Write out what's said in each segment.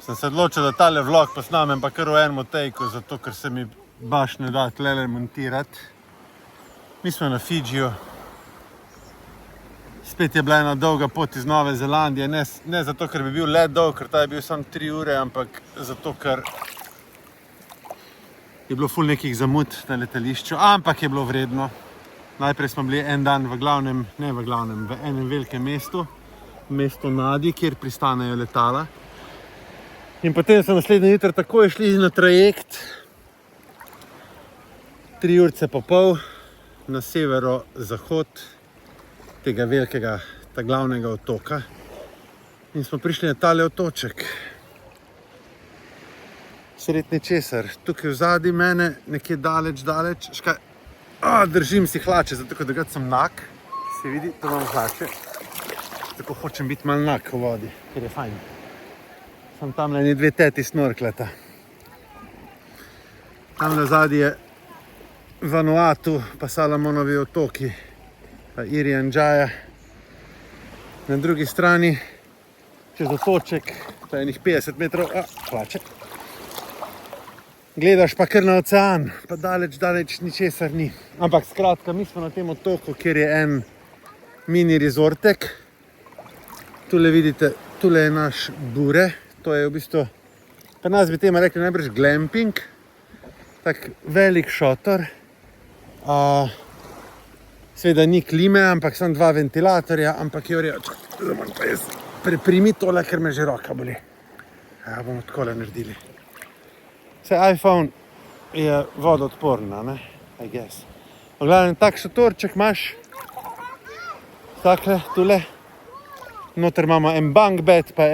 sem se odločil, da tale vlog posnamem pa kar v enem tejku, zato ker se mi baš ne da tlele montirati. Mi smo na Fidžiju. Spet je bila ena dolga pot iz Nove Zelandije, ne zato, ker bi bil let dolg, ker ta je bil samo 3 ure, ampak zato, ker je bilo ful nekih zamud na letališču, ampak je bilo vredno. Najprej smo bili en dan v enem velikem mestu, mesto Nadi, kjer pristanejo letala. In potem so naslednji jutro takoj šli na trajekt, 3 urce pa pol, na severo-zahod tega velikega, ta glavnega otoka. In smo prišli na tale otoček. Sred ničesar. Tukaj vzadi mene, nekje daleč. Držim si hlače, zato ker takrat sem nag. Se vidi, to imam hlače. Tako hočem biti malo nag v vodi, ker je fajn. Sam tamle ni 2 teti snorkleta. Tamle vzadi je Vanuatu, pa Salamonovi otoki, pa Irian Jaya. Na drugi strani, čez otoček, to je enih 50 metrov, hlače. Gledaš pa kar na ocean, pa daleč ničesar ni. Ampak skratka, mi smo na tem otoku, kjer je en mini rezortek. Tule vidite, tule je naš Bure. To je v bistvu, pa nas bi temu rekli najbrž glamping. Tak velik šotor. Seveda ni klime, ampak samo 2 ventilatorja, ampak je vrejo. Zdaj moram pa jaz preprimiti tole, ker me že roka boli. Ja, bomo takole naredili. Vse iPhone je vodoodporna, ne? I guess. V glavnem, tak šotorček imaš. Takle, tule. Noter imamo en bunk bed, pa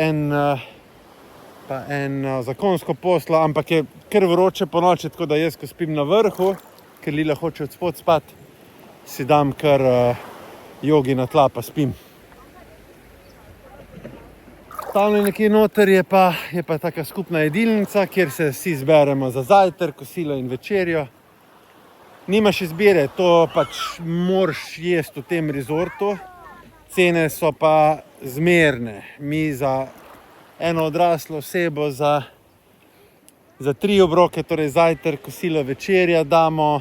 en zakonsko poslo, ampak je kar vroče po noči, tako da jaz, ko spim na vrhu, ker Lila hoče od spod spat, si dam kar jogi na tla, pa spim. Tamle nekje noter je pa taka skupna jedilnica, kjer se vsi zberemo za zajtrk, kosilo in večerjo. Nimaš izbire, to pač moraš jesti v tem rezortu. Cene so pa zmerne. Mi za eno odraslo osebo za 3 obroke, torej zajtrk, kosilo, večerja, damo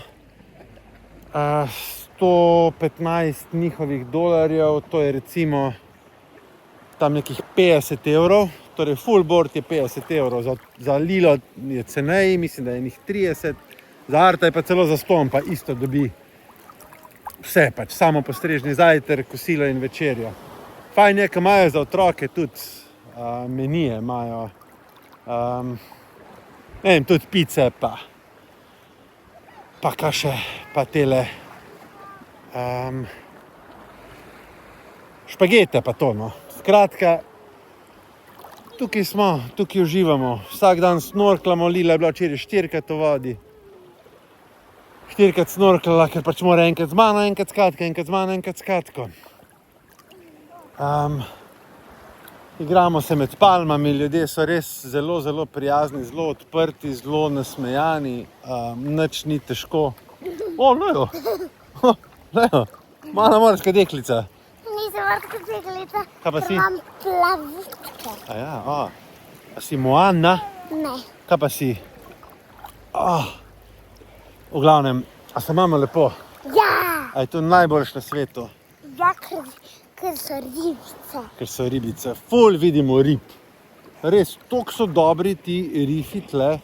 115 njihovih dolarjev, to je recimo tam nekih 50 evrov, torej full board je 50 evrov, za Lilo je cenej, mislim, da je njih 30, za Arta je pa celo za 100, pa isto dobi vse, pač samo postrežni zajtrk, kosilo in večerjo. Fajn je, ko imajo za otroke tudi menije, imajo tudi pice, pa kaše, pa tele špagete pa to, no. Skratka, tukaj smo, tukaj uživamo. Vsak dan snorklamo, Lila je bila včeraj 4-krat v vodi. 4-krat snorklala, ker pač mora enkrat z mano, enkrat s Katko, enkrat z mano, enkrat s Katko. Igramo se med palmami, ljudje so res zelo prijazni, zelo odprti, zelo nasmejani, nič ni težko. Lejo, mala morska deklica. Nisem morska deklica, Kaj pa si? imam plavutke. A si Moana? Ne. Kaj pa si? V glavnem, a se imamo lepo? Ja, A je to najboljš na svetu? ja, ker so ribice. Ker so ribice. Ful vidimo rib. Res, toliko so dobri ti rifi tle.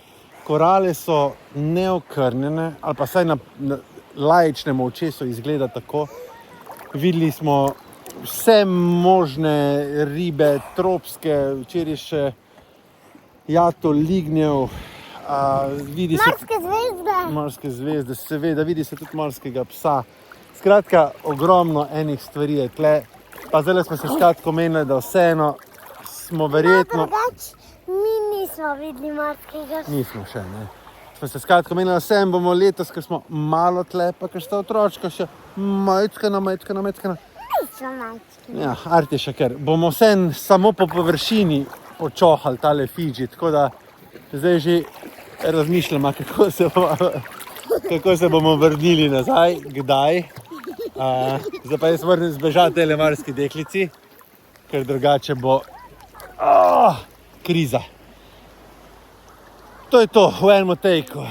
Korale so neokrnjene, ali pa saj na laičnem očesu izgleda tako. Videli smo vse možne ribe, tropske, včeraj še jato lignjev. Vidi se Morske zvezde. morske zvezde, seveda, vidi se tudi morskega psa. Skratka, ogromno enih stvari je tle. Pa zdaj smo se s Katko menili, da vseeno smo verjetno... Drugač, mi nismo videli morskega psa. Nismo še, ne. Smo se s Katko menili, da vseeno bomo letos, ker smo malo tle, pa ker sta otročka še majčkana. Nismo majčki. Ja, Art je še kar. Bomo vseeno samo po površini počohali tale Fidži, tako da zdaj že razmišljamo, kako se bomo vrnili nazaj, kdaj. Zdaj pa jaz moram zbežati tele morski deklici, ker drugače bo kriza. To je to, v enem tejku.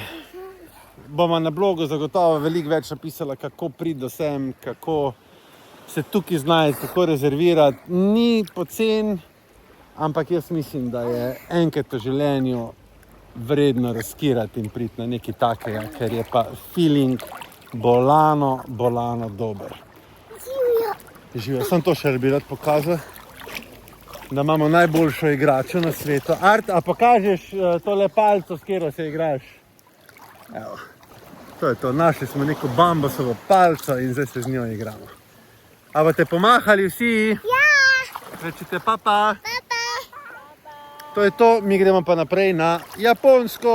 Bomo na blogu zagotovo veliko več napisala, kako priti do sem, kako se tukaj znajti, kako rezervirati. Ni pocen, ampak jaz mislim, da je enkrat v življenju vredno riskirati in priti na nekaj takega, ker je pa feeling bolano dober. Živijo, sem to še bi rad pokazal, da imamo najboljšo igračo na svetu. Art, a pokažeš tole palco, s katero se igraš? Evo, to je to, našli smo neko bambusovo palco in zdaj se z njo igramo. A boste pomahali vsi? Ja! Rečite papa. Papa! To je to, mi gremo pa naprej na Japonsko.